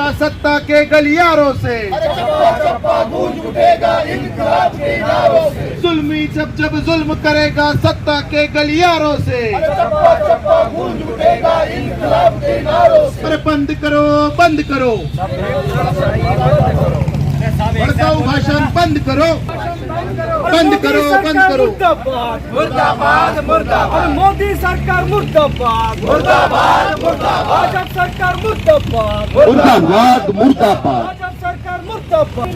उठेगा सत्ता के गलियारों से, गूंज उठेगा इनकलाब के नारों से, जुल्मी जब जुल्म करेगा सत्ता के गलियारों से, गूंज उठेगा इनकलाब के नारों से। अरे बंद करो बंद करो, भड़काऊ भाषण बंद करो, बंद करो बंद करो। मुर्दाबाद मुर्दाबाद, मोदी सरकार मुर्दाबाद, मुर्दाबाद मुर्दाबाद, भाजप सरकार मुर्दाबाद, मुर्दाबाद मुर्दाबाद। भाजप सरकार मुर्दाबाद।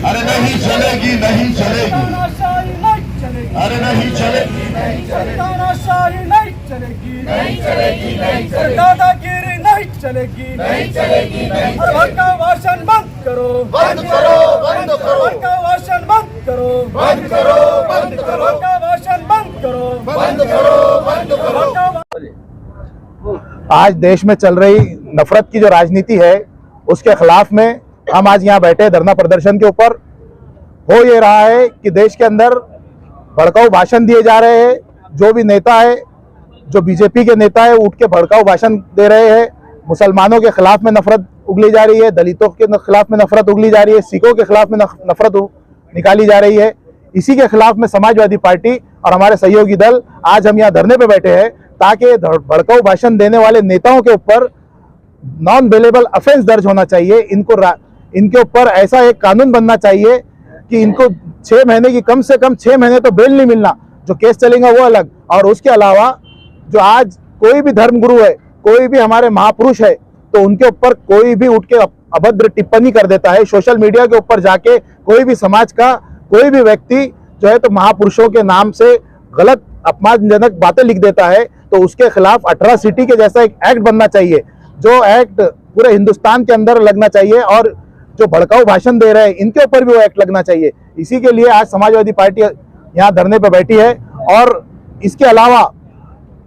अरे नहीं चलेगी नहीं चलेगी, तानाशाही नहीं चलेगी, अरे नहीं चलेगी नहीं चलेगी, तानाशाही नहीं चलेगी, नहीं चलेगी नहीं चलेगी, दादागिरी नहीं चलेगी, नहीं चलेगी नहीं चलेगी। भड़काऊ भाषण बंद करो, बंद करो बंद करो, भड़काऊ भाषण बंद करो, बंद करो बंद करो, भड़काऊ भाषण बंद करो, बंद करो बंद करो। भड़काऊ आज देश में चल रही नफरत की जो राजनीति है उसके खिलाफ में हम आज यहाँ बैठे धरना प्रदर्शन के ऊपर। हो ये रहा है कि देश के अंदर भड़काऊ भाषण दिए जा रहे हैं। जो भी नेता है, जो बीजेपी के नेता है, उठ के भड़काऊ भाषण दे रहे हैं। मुसलमानों के खिलाफ में नफरत उगली जा रही है, दलितों के खिलाफ में नफरत उगली जा रही है, सिखों के खिलाफ में नफरत निकाली जा रही है। इसी के खिलाफ में समाजवादी पार्टी और हमारे सहयोगी दल आज हम यहाँ धरने पे बैठे हैं ताकि भड़काऊ भाषण देने वाले नेताओं के ऊपर नॉन बेलेबल ऑफेंस दर्ज होना चाहिए। इनके ऊपर ऐसा एक कानून बनना चाहिए कि इनको 6 महीने की, कम से कम 6 महीने तो बेल नहीं मिलना। जो केस चलेगा वो अलग। और उसके अलावा जो आज कोई भी धर्मगुरु है, कोई भी हमारे महापुरुष है, तो उनके ऊपर कोई भी उठ के अभद्र टिप्पणी कर देता है, सोशल मीडिया के ऊपर जाके कोई भी समाज का कोई भी व्यक्ति जो है तो महापुरुषों के नाम से गलत अपमानजनक बातें लिख देता है, तो उसके खिलाफ अट्रॉसिटी के जैसा एक एक्ट बनना चाहिए। जो एक्ट पूरे हिंदुस्तान के अंदर लगना चाहिए और जो भड़काऊ भाषण दे रहे हैं इनके ऊपर भी वो एक्ट लगना चाहिए। इसी के लिए आज समाजवादी पार्टी यहाँ धरने पर बैठी है। और इसके अलावा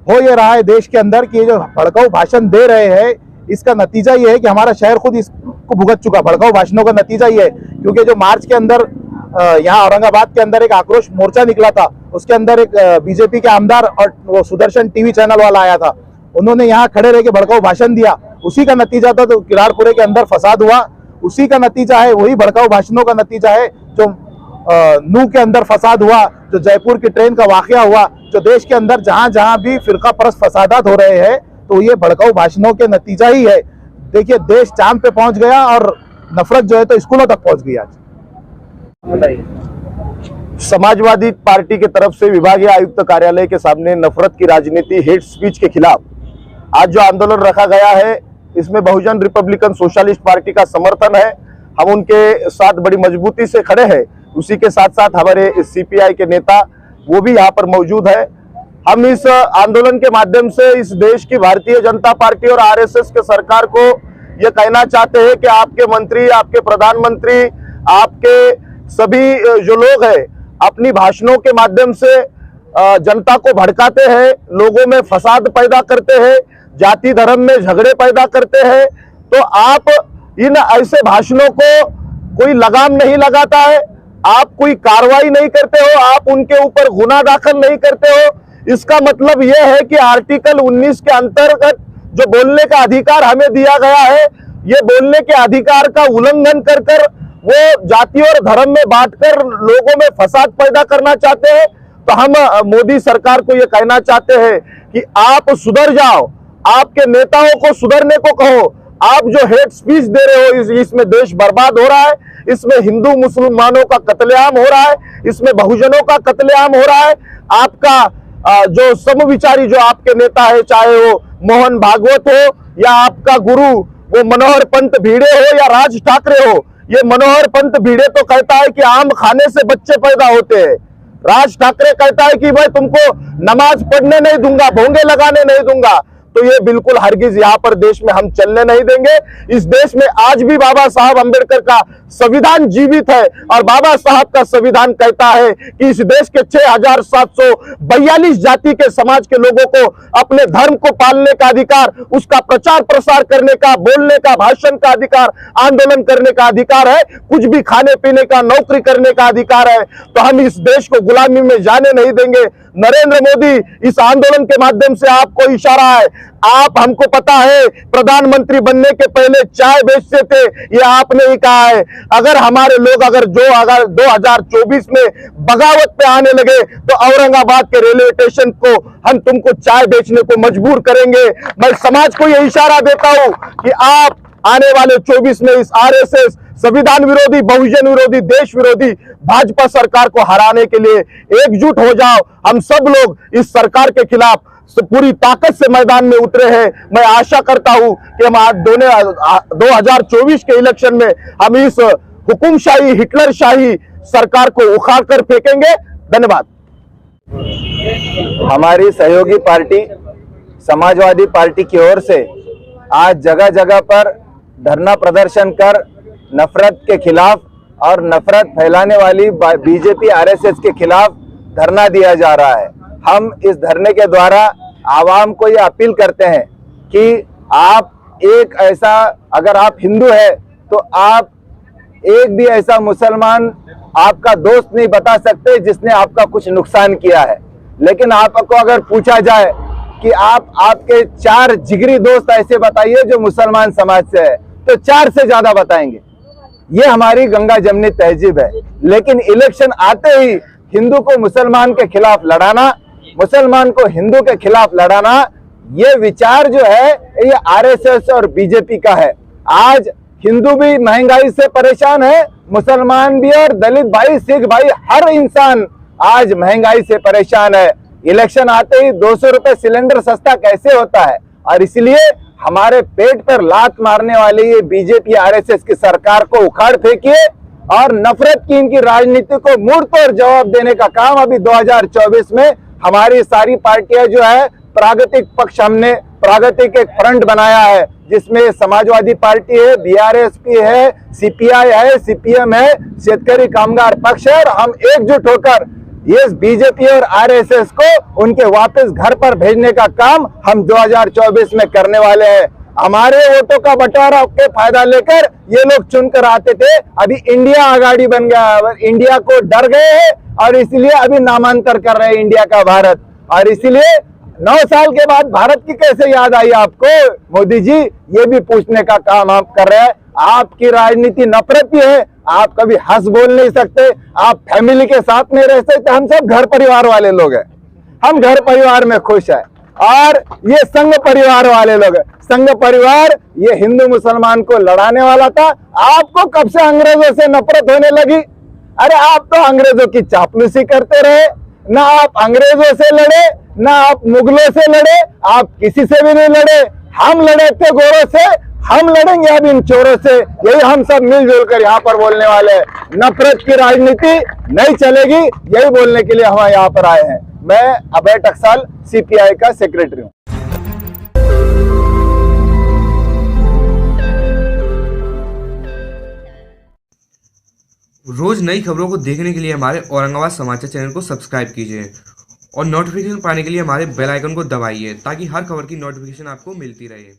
हो ये रहा है देश के अंदर कि जो भड़काऊ भाषण दे रहे हैं इसका नतीजा ये है कि हमारा शहर खुद इसको भुगत चुका। भड़काऊ भाषणों का नतीजा ये है, क्योंकि जो मार्च के अंदर यहाँ औरंगाबाद के अंदर एक आक्रोश मोर्चा निकला था, उसके अंदर एक बीजेपी के आमदार और वो सुदर्शन टीवी चैनल वाला आया था, उन्होंने यहाँ खड़े रह के भड़काऊ भाषण दिया। उसी का नतीजा था तो किरारपुरे के अंदर फसाद हुआ, उसी का नतीजा है, वही भड़काऊ भाषणों का नतीजा है जो नू के अंदर फसाद हुआ, जो जयपुर की ट्रेन का वाकया हुआ, जो देश के अंदर जहां जहां भी फिरका परस्त फसादात हो रहे हैं, तो ये भड़काऊ भाषणों के नतीजा ही है। देखिए देश चांद पे पहुंच गया और नफरत जो है तो स्कूलों तक पहुंच गई। आज समाजवादी पार्टी की तरफ से विभागीय आयुक्त कार्यालय के सामने नफरत की राजनीति, हेट स्पीच के खिलाफ आज जो आंदोलन रखा गया है, इसमें बहुजन रिपब्लिकन सोशलिस्ट पार्टी का समर्थन है। हम उनके साथ बड़ी मजबूती से खड़े हैं। उसी के साथ साथ हमारे सीपीआई के नेता वो भी यहाँ पर मौजूद है। हम इस आंदोलन के माध्यम से इस देश की भारतीय जनता पार्टी और आरएसएस के सरकार को ये कहना चाहते हैं कि आपके मंत्री, आपके प्रधानमंत्री, आपके सभी जो लोग हैं अपनी भाषणों के माध्यम से जनता को भड़काते हैं, लोगों में फसाद पैदा करते हैं, जाति धर्म में झगड़े पैदा करते हैं। तो आप इन ऐसे भाषणों को कोई लगाम नहीं लगाता है, आप कोई कार्रवाई नहीं करते हो, आप उनके ऊपर गुनाह दाखिल नहीं करते हो। इसका मतलब यह है कि आर्टिकल 19 के अंतर्गत जो बोलने का अधिकार हमें दिया गया है, ये बोलने के अधिकार का उल्लंघन कर कर वो जाति और धर्म में बांटकर लोगों में फसाद पैदा करना चाहते हैं। तो हम मोदी सरकार को ये कहना चाहते हैं कि आप सुधर जाओ, आपके नेताओं को सुधरने को कहो। आप जो हेट स्पीच दे रहे हो, इसमें देश बर्बाद हो रहा है, इसमें हिंदू मुसलमानों का कत्लेआम हो रहा है, इसमें बहुजनों का कत्लेआम हो रहा है। आपका जो समविचारी जो आपके नेता है, चाहे वो मोहन भागवत हो या आपका गुरु वो मनोहर पंत भिड़े हो या राज ठाकरे हो, ये मनोहर पंत भिड़े तो कहता है कि आम खाने से बच्चे पैदा होते हैं, राज ठाकरे कहता है कि भाई तुमको नमाज पढ़ने नहीं दूंगा, भोंगे लगाने नहीं दूंगा। तो ये बिल्कुल हरगिज यहाँ पर देश में हम चलने नहीं देंगे। इस देश में आज भी बाबा साहब अंबेडकर का संविधान जीवित है और बाबा साहब का संविधान कहता है कि इस देश के 6742 जाति के समाज के लोगों को अपने धर्म को पालने का अधिकार, उसका प्रचार प्रसार करने का, बोलने का, भाषण का अधिकार, आंदोलन करने का अधिकार है, कुछ भी खाने पीने का, नौकरी करने का अधिकार है। तो हम इस देश को गुलामी में जाने नहीं देंगे। नरेंद्र मोदी इस आंदोलन के माध्यम से आपको इशारा है, आप, हमको पता है, प्रधानमंत्री बनने के पहले चाय बेचते थे, ये आपने ही कहा है। अगर हमारे लोग अगर 2024 में बगावत पे आने लगे तो औरंगाबाद के रेलवे स्टेशन को हम तुमको चाय बेचने को मजबूर करेंगे। मैं समाज को ये इशारा देता हूं कि आप आने वाले 24 में इस आरएसएस, संविधान विरोधी, बहुजन विरोधी, देश विरोधी भाजपा सरकार को हराने के लिए एकजुट हो जाओ। हम सब लोग इस सरकार के खिलाफ पूरी ताकत से मैदान में उतरे हैं। मैं आशा करता हूं कि हम आज 2024 के इलेक्शन में हम इस हुकुमशाही, हिटलरशाही सरकार को उखाड़ कर फेंकेंगे। धन्यवाद। हमारी सहयोगी पार्टी समाजवादी पार्टी की ओर से आज जगह जगह पर धरना प्रदर्शन कर नफरत के खिलाफ और नफरत फैलाने वाली बीजेपी आरएसएस के खिलाफ धरना दिया जा रहा है। हम इस धरने के द्वारा आवाम को ये अपील करते हैं कि आप एक ऐसा, अगर आप हिंदू है तो आप एक भी ऐसा मुसलमान आपका दोस्त नहीं बता सकते जिसने आपका कुछ नुकसान किया है। लेकिन आपको अगर पूछा जाए कि आपके 4 जिगरी दोस्त ऐसे बताइए जो मुसलमान समाज से है, तो 4 से ज्यादा बताएंगे। ये हमारी गंगा जमनी तहजीब है। लेकिन इलेक्शन आते ही हिंदू को मुसलमान के खिलाफ लड़ाना, मुसलमान को हिंदू के खिलाफ लड़ाना, ये विचार जो है ये आरएसएस और बीजेपी का है। आज हिंदू भी महंगाई से परेशान है, मुसलमान भी, और दलित भाई, सिख भाई, हर इंसान आज महंगाई से परेशान है। इलेक्शन आते ही 200 रुपए सिलेंडर सस्ता कैसे होता है? और इसलिए हमारे पेट पर लात मारने वाली ये बीजेपी आरएसएस की सरकार को उखाड़ फेंकिए और नफरत की इनकी राजनीति को मुंहतोड़ जवाब देने का काम अभी 2024 में हमारी सारी पार्टियां जो है प्रागतिक पक्ष, हमने प्रागतिक एक फ्रंट बनाया है जिसमें समाजवादी पार्टी है, बीआरएसपी है, सीपीआई है, सीपीएम है, शेतकरी कामगार पक्ष है, और हम एकजुट होकर इस बीजेपी और आरएसएस को उनके वापस घर पर भेजने का काम हम 2024 में करने वाले हैं। हमारे वोटों का बंटवारा के फायदा लेकर ये लोग चुनकर आते थे, अभी इंडिया आगाड़ी बन गया, इंडिया को डर गए हैं और इसलिए अभी नामांतर कर रहे हैं इंडिया का भारत। और इसलिए 9 साल के बाद भारत की कैसे याद आई आपको मोदी जी, ये भी पूछने का काम आप कर रहे हैं। आपकी राजनीति नफरती है, आप कभी हंस बोल नहीं सकते, आप फैमिली के साथ नहीं रह सकते। हम सब घर परिवार वाले लोग हैं, हम घर परिवार में खुश हैं। और ये संघ परिवार वाले लोग हैं। संघ परिवार ये हिंदू मुसलमान को लड़ाने वाला था। आपको कब से अंग्रेजों से नफरत होने लगी? अरे आप तो अंग्रेजों की चापलूसी करते रहे, ना आप अंग्रेजों से लड़े, ना आप मुगलों से लड़े, आप किसी से भी नहीं लड़े। हम लड़े थे गोरों से, हम लड़ेंगे अब इन चोरों से। यही हम सब मिलजुल कर यहाँ पर बोलने वाले हैं। नफरत की राजनीति नहीं चलेगी, यही बोलने के लिए हम यहाँ पर आए हैं। मैं अभय टकसाल, सीपीआई का सेक्रेटरी हूँ। रोज नई खबरों को देखने के लिए हमारे औरंगाबाद समाचार चैनल को सब्सक्राइब कीजिए और नोटिफिकेशन पाने के लिए हमारे बेल आइकन को दबाइए ताकि हर खबर की नोटिफिकेशन आपको मिलती रहे।